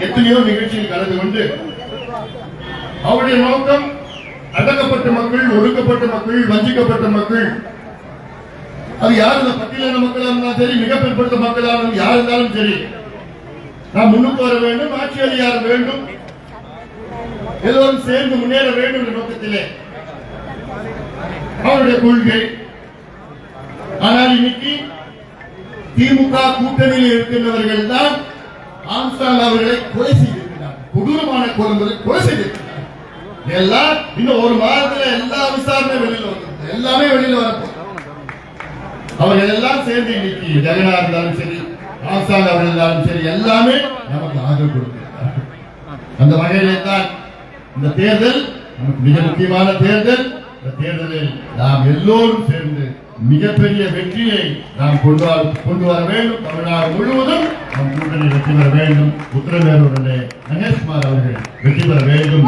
எத்தனையோ நிகழ்ச்சியில் கலந்து கொண்டு அவருடைய நோக்கம் அடக்கப்பட்ட மக்கள், ஒடுக்கப்பட்ட மக்கள், வஞ்சிக்கப்பட்ட மக்கள், அது யார் இந்த பட்டியலின மக்களாக இருந்தாலும் சரி, மிக பிற்படுத்த மக்களாக யார் இருந்தாலும் சரி, நாம் முன்னுக்கு வர வேண்டும், ஆட்சி அதிகார வேண்டும், எல்லோரும் சேர்ந்து முன்னேற வேண்டும் என்ற நோக்கத்திலே அவருடைய கொள்கை. ஆனால் இன்னைக்கு திமுக கூட்டணியில் இருக்கின்றவர்கள் தான் ஆம்ஸ்ட்ராங் அவர்களை கொலை செய்திருக்கிறார். கொடூரமான கொலை செய்திருக்கிறார். எல்லாம் இன்னும் ஒரு மாதத்தில் எல்லா விசாரணை வெளியில் வந்து எல்லாமே வெளியில் வரப்போம். அவர்கள் எல்லாம் சேர்ந்து இன்னைக்கு ஜெகனா இருந்தாலும் சரி, ஆம்ஸ்ட்ராங் அவர்கள் இருந்தாலும் சரி, எல்லாமே நமக்கு ஆதரவு கொடுக்கிறார்கள். அந்த வகையிலே தான் இந்த தேர்தல் நமக்கு மிக முக்கியமான தேர்தல். இந்த தேர்தலில் நாம் எல்லோரும் சேர்ந்து மிகப்பெரிய வெற்றியை நாம் கொண்டு வர வேண்டும். தமிழ்நாடு முழுவதும் நம் கூட்டணி வெற்றி பெற வேண்டும். உத்தரமேரூரிலே மகேஷ்குமார் அவர்கள் வெற்றி பெற வேண்டும்.